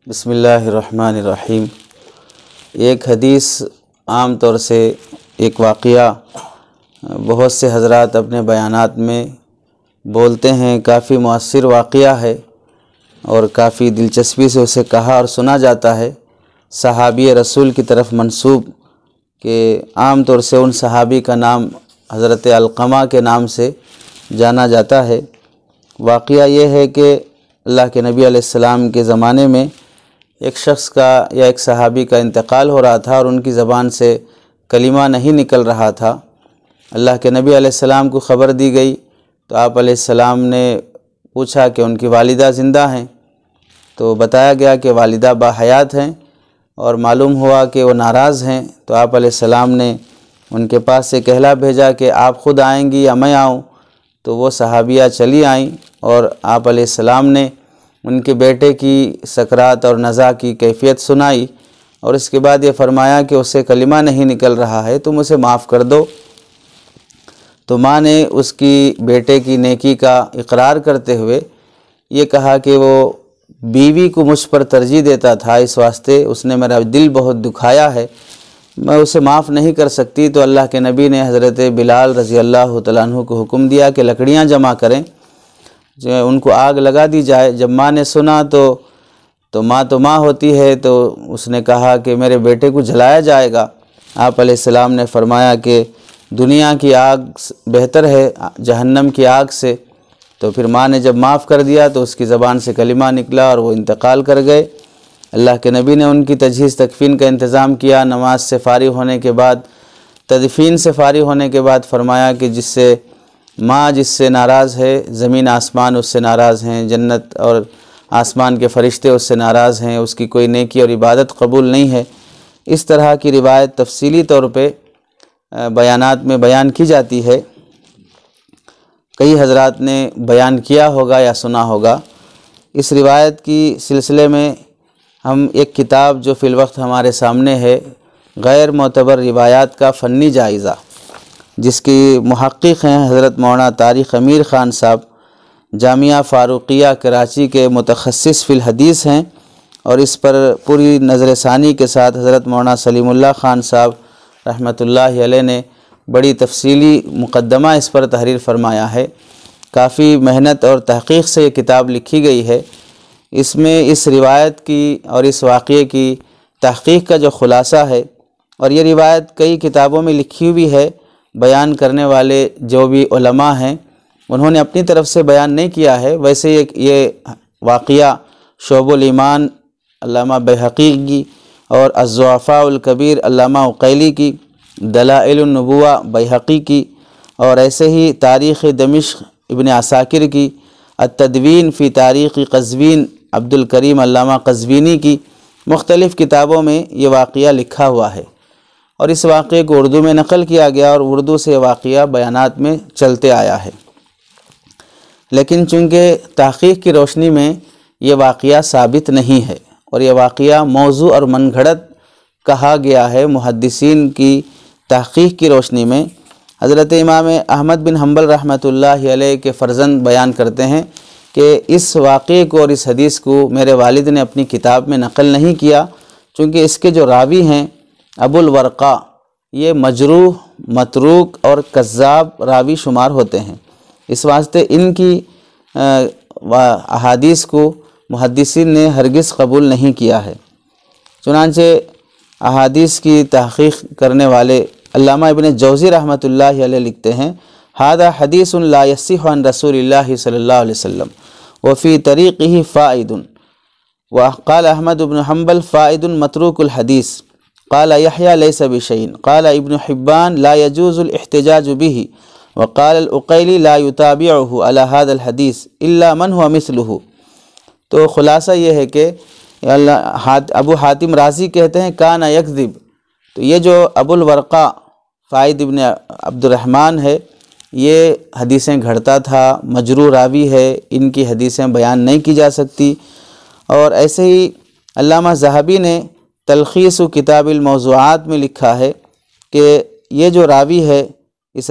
بسم اللہ الرحمن الرحیم۔ ایک حدیث عام طور سے ایک واقعہ بہت سے حضرات اپنے بیانات میں بولتے ہیں، کافی مؤثر واقعہ ہے اور کافی دلچسپی سے اسے کہا اور سنا جاتا ہے، صحابی رسول کی طرف منسوب، کہ عام طور سے ان صحابی کا نام حضرت علقمہ کے نام سے جانا جاتا ہے۔ واقعہ یہ ہے کہ اللہ کے نبی علیہ السلام کے زمانے میں ایک شخص کا یا ایک صحابی کا انتقال ہو رہا تھا اور ان کی زبان سے کلمہ نہیں نکل رہا تھا۔ اللہ کے نبی علیہ السلام کو خبر دی گئی تو آپ علیہ السلام نے پوچھا کہ ان کی والدہ زندہ ہیں، تو بتایا گیا کہ والدہ باحیات ہیں، اور معلوم ہوا کہ وہ ناراض ہیں۔ تو آپ علیہ السلام نے ان کے پاس سے کہلا بھیجا کہ آپ خود آئیں گی یا میں آؤں؟ تو وہ صحابیہ چلی آئیں اور آپ علیہ السلام نے ان کے بیٹے کی سکرات اور نزا کی کیفیت سنائی، اور اس کے بعد یہ فرمایا کہ اسے کلمہ نہیں نکل رہا ہے، تم اسے معاف کر دو۔ تو ماں نے اس کی بیٹے کی نیکی کا اقرار کرتے ہوئے یہ کہا کہ وہ بیوی کو مجھ پر ترجیح دیتا تھا، اس واسطے اس نے میرا دل بہت دکھایا ہے، میں اسے معاف نہیں کر سکتی۔ تو اللہ کے نبی نے حضرت بلال رضی اللہ تعالیٰ عنہ کو حکم دیا کہ لکڑیاں جمع کریں، ان کو آگ لگا دی جائے۔ جب ماں نے سنا تو ماں ہوتی ہے، تو اس نے کہا کہ میرے بیٹے کو جلایا جائے گا۔ آپ علیہ السلام نے فرمایا کہ دنیا کی آگ بہتر ہے جہنم کی آگ سے۔ تو پھر ماں نے جب معاف کر دیا تو اس کی زبان سے کلمہ نکلا اور وہ انتقال کر گئے۔ اللہ کے نبی نے ان کی تجہیز تکفین کا انتظام کیا۔ نماز سے فارغ ہونے کے بعد، تدفین سے فارغ ہونے کے بعد فرمایا کہ ماں جس سے ناراض ہے، زمین آسمان اس سے ناراض ہیں، جنت اور آسمان کے فرشتے اس سے ناراض ہیں، اس کی کوئی نیکی اور عبادت قبول نہیں ہے۔ اس طرح کی روایت تفصیلی طور پہ بیانات میں بیان کی جاتی ہے، کئی حضرات نے بیان کیا ہوگا یا سنا ہوگا۔ اس روایت کی سلسلے میں ہم ایک کتاب جو فی الوقت ہمارے سامنے ہے، غیر معتبر روایات کا فنی جائزہ، جس کی محقق ہیں حضرت مولانا طارق امیر خان صاحب، جامعہ فاروقیہ کراچی کے متخصص فی الحدیث ہیں، اور اس پر پوری نظر ثانی کے ساتھ حضرت مولانا سلیم اللہ خان صاحب رحمۃ اللہ علیہ نے بڑی تفصیلی مقدمہ اس پر تحریر فرمایا ہے۔ کافی محنت اور تحقیق سے یہ کتاب لکھی گئی ہے۔ اس میں اس روایت کی اور اس واقعے کی تحقیق کا جو خلاصہ ہے، اور یہ روایت کئی کتابوں میں لکھی ہوئی ہے، بیان کرنے والے جو بھی علماء ہیں انہوں نے اپنی طرف سے بیان نہیں کیا ہے۔ ویسے یہ واقعہ شعب الایمان علامہ بیہقی کی، اور الضعفاء الکبیر علامہ عقیلی کی، دلائل النبوہ بیہقی کی، اور ایسے ہی تاریخ دمشق ابن عساکر کی، التدوین فی تاریخ قزوین عبد الکریم علامہ قزوینی کی، مختلف کتابوں میں یہ واقعہ لکھا ہوا ہے، اور اس واقعے کو اردو میں نقل کیا گیا، اور اردو سے واقعہ بیانات میں چلتے آیا ہے۔ لیکن چونکہ تحقیق کی روشنی میں یہ واقعہ ثابت نہیں ہے، اور یہ واقعہ موضوع اور من گھڑت کہا گیا ہے، محدثین کی تحقیق کی روشنی میں حضرت امام احمد بن حنبل رحمۃ اللہ علیہ کے فرزند بیان کرتے ہیں کہ اس واقعے کو اور اس حدیث کو میرے والد نے اپنی کتاب میں نقل نہیں کیا، چونکہ اس کے جو راوی ہیں ابو الورقا، یہ مجروح، متروک اور کذاب راوی شمار ہوتے ہیں، اس واسطے ان کی احادیث کو محدثین نے ہرگز قبول نہیں کیا ہے۔ چنانچہ احادیث کی تحقیق کرنے والے علامہ ابن جوزی رحمۃ اللہ علیہ لکھتے ہیں، ھذا حدیث لا یصح عن رسول اللہ صلی اللہ علیہ وسلم وفی طریقہ فائد، وقال احمد بن حنبل فائد متروک الحدیث، قال یحییٰ لیس بشیء، قال ابن حبان لا يجوز الاحتجاج به، وقال العقیلی لا يتابعه على هذا الحدیث الا من هو مثله۔ تو خلاصہ یہ ہے کہ ابو حاتم رازی کہتے ہیں کان یکذب، تو یہ جو ابو الورقا فائد ابن عبد الرحمن ہے، یہ حدیثیں گھڑتا تھا، مجروح راوی ہے، ان کی حدیثیں بیان نہیں کی جا سکتی۔ اور ایسے ہی علامہ ذہبی نے تلخیص و کتاب الموضوعات میں لکھا ہے کہ یہ جو راوی ہے، اس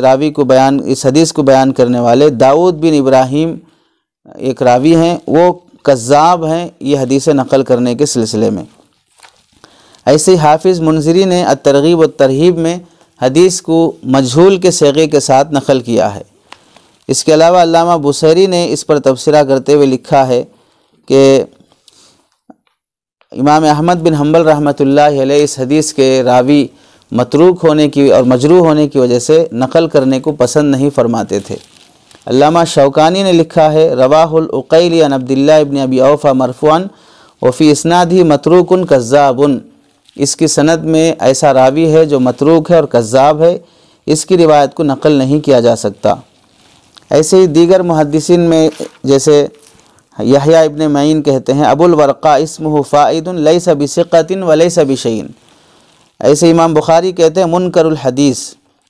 حدیث کو بیان کرنے والے داؤد بن ابراہیم ایک راوی ہیں، وہ کذاب ہیں یہ حدیث نقل کرنے کے سلسلے میں۔ ایسے حافظ منذری نے الترغیب والترہیب میں حدیث کو مجہول کے صیغے کے ساتھ نقل کیا ہے۔ اس کے علاوہ علامہ بصیری نے اس پر تبصرہ کرتے ہوئے لکھا ہے کہ امام احمد بن حنبل رحمۃ اللہ علیہ اس حدیث کے راوی متروک ہونے کی اور مجروح ہونے کی وجہ سے نقل کرنے کو پسند نہیں فرماتے تھے۔ علامہ شوکانی نے لکھا ہے رواہ العقیلی عن عبداللہ ابن ابی اوفیٰ مرفوعاً وفی اسنادہ متروک کذاب، اس کی سند میں ایسا راوی ہے جو متروک ہے اور کذاب ہے، اس کی روایت کو نقل نہیں کیا جا سکتا۔ ایسے ہی دیگر محدثین میں جیسے یحییٰ ابن معین کہتے ہیں ابو الورقاء اسمہ فائد لیس بثقۃ ولیس بشیء۔ ایسے امام بخاری کہتے ہیں منکر الحدیث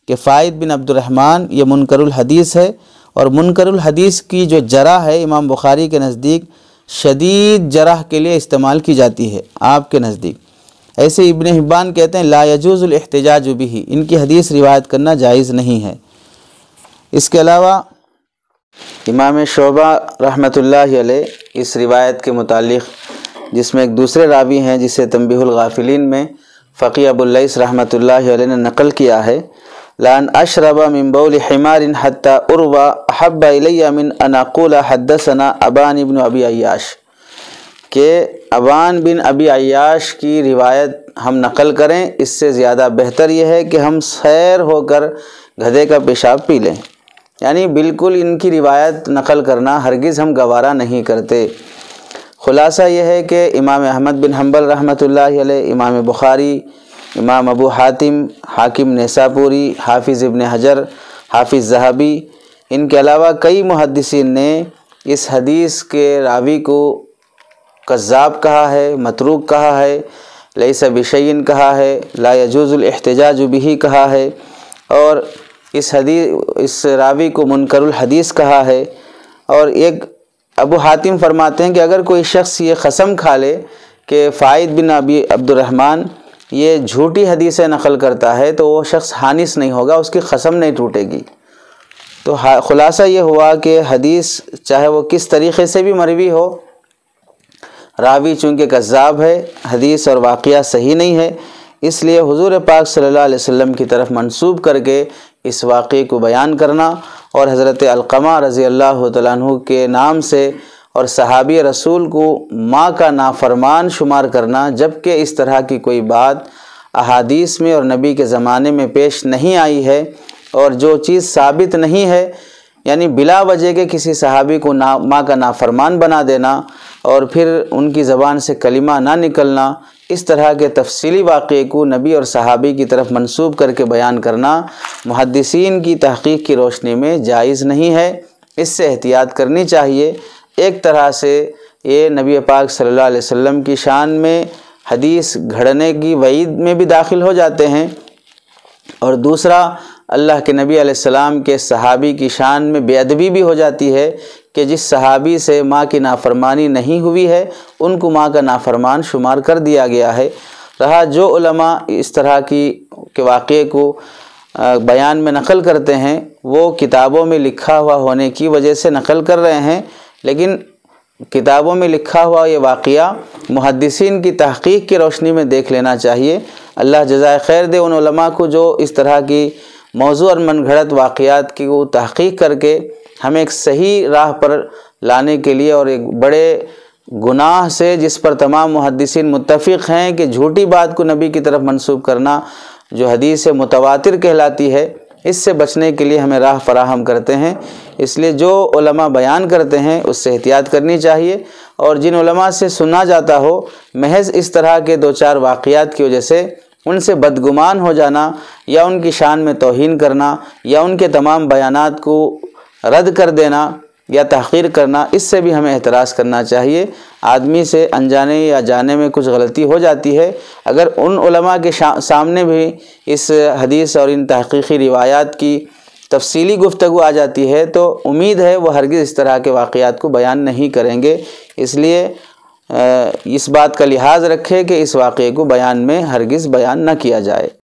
کہ فائد بن عبد الرحمن یہ منکر الحدیث ہے، اور منکر الحدیث کی جو جرح ہے امام بخاری کے نزدیک شدید جرح کے لیے استعمال کی جاتی ہے آپ کے نزدیک۔ ایسے ابن حبان کہتے ہیں لا یجوز الاحتجاج بہ، ان کی حدیث روایت کرنا جائز نہیں ہے۔ اس کے علاوہ امام شعبہ رحمۃ اللہ علیہ اس روایت کے متعلق جس میں ایک دوسرے راوی ہیں جسے تنبیہ الغافلین میں فقی ابو اللیث رحمۃ اللہ علیہ نے نقل کیا ہے لان اشرب من بول حمار حتی اروى احب الی من ان اقول حدثنا ابان بن ابی عیاش، کہ ابان بن ابی عیاش کی روایت ہم نقل کریں اس سے زیادہ بہتر یہ ہے کہ ہم سیر ہو کر گدھے کا پیشاب پی لیں، یعنی بالکل ان کی روایت نقل کرنا ہرگز ہم گوارا نہیں کرتے۔ خلاصہ یہ ہے کہ امام احمد بن حنبل رحمۃ اللہ علیہ، امام بخاری، امام ابو حاتم، حاکم نیسابوری، حافظ ابن حجر، حافظ ذہبی، ان کے علاوہ کئی محدثین نے اس حدیث کے راوی کو کذاب کہا ہے، متروک کہا ہے، لیس بشیء کہا ہے، لا یجوز الاحتجاج بہ کہا ہے، اور اس راوی کو منکر الحدیث کہا ہے۔ اور ایک ابو حاتم فرماتے ہیں کہ اگر کوئی شخص یہ قسم کھا لے کہ فائد بن ابی عبد الرحمن یہ جھوٹی حدیثیں نقل کرتا ہے تو وہ شخص حانث نہیں ہوگا، اس کی قسم نہیں ٹوٹے گی۔ تو خلاصہ یہ ہوا کہ حدیث چاہے وہ کس طریقے سے بھی مروی ہو، راوی چونکہ کذاب ہے، حدیث اور واقعہ صحیح نہیں ہے، اس لیے حضور پاک صلی اللہ علیہ وسلم کی طرف منسوب کر کے اس واقعے کو بیان کرنا اور حضرت علقمہ رضی اللہ تعالیٰ عنہ کے نام سے اور صحابی رسول کو ماں کا نافرمان شمار کرنا، جبکہ اس طرح کی کوئی بات احادیث میں اور نبی کے زمانے میں پیش نہیں آئی ہے، اور جو چیز ثابت نہیں ہے یعنی بلا وجہ کے کسی صحابی کو ماں کا نافرمان بنا دینا اور پھر ان کی زبان سے کلمہ نہ نکلنا، اس طرح کے تفصیلی واقعے کو نبی اور صحابی کی طرف منسوب کر کے بیان کرنا محدثین کی تحقیق کی روشنی میں جائز نہیں ہے، اس سے احتیاط کرنی چاہیے۔ ایک طرح سے یہ نبی پاک صلی اللہ علیہ وسلم کی شان میں حدیث گھڑنے کی وعید میں بھی داخل ہو جاتے ہیں، اور دوسرا اللہ کے نبی علیہ السلام کے صحابی کی شان میں بے ادبی بھی ہو جاتی ہے کہ جس صحابی سے ماں کی نافرمانی نہیں ہوئی ہے ان کو ماں کا نافرمان شمار کر دیا گیا ہے۔ رہا جو علماء اس طرح کے واقعے کو بیان میں نقل کرتے ہیں وہ کتابوں میں لکھا ہوا ہونے کی وجہ سے نقل کر رہے ہیں، لیکن کتابوں میں لکھا ہوا یہ واقعہ محدثین کی تحقیق کی روشنی میں دیکھ لینا چاہیے۔ اللہ جزائے خیر دے ان علماء کو جو اس طرح کی موضوع اور من گھڑت واقعات کی وہ تحقیق کر کے ہمیں ایک صحیح راہ پر لانے کے لیے اور ایک بڑے گناہ سے جس پر تمام محدثین متفق ہیں کہ جھوٹی بات کو نبی کی طرف منسوب کرنا جو حدیث متواتر کہلاتی ہے، اس سے بچنے کے لیے ہمیں راہ فراہم کرتے ہیں۔ اس لیے جو علماء بیان کرتے ہیں اس سے احتیاط کرنی چاہیے، اور جن علماء سے سنا جاتا ہو محض اس طرح کے دو چار واقعات کی وجہ سے ان سے بدگمان ہو جانا یا ان کی شان میں توہین کرنا یا ان کے تمام بیانات کو رد کر دینا یا تحقیر کرنا، اس سے بھی ہمیں احتراز کرنا چاہیے۔ آدمی سے انجانے یا جانے میں کچھ غلطی ہو جاتی ہے، اگر ان علماء کے سامنے بھی اس حدیث اور ان تحقیقی روایات کی تفصیلی گفتگو آ جاتی ہے تو امید ہے وہ ہرگز اس طرح کے واقعات کو بیان نہیں کریں گے۔ اس لیے اس بات کا لحاظ رکھے کہ اس واقعے کو بیان میں ہرگز بیان نہ کیا جائے۔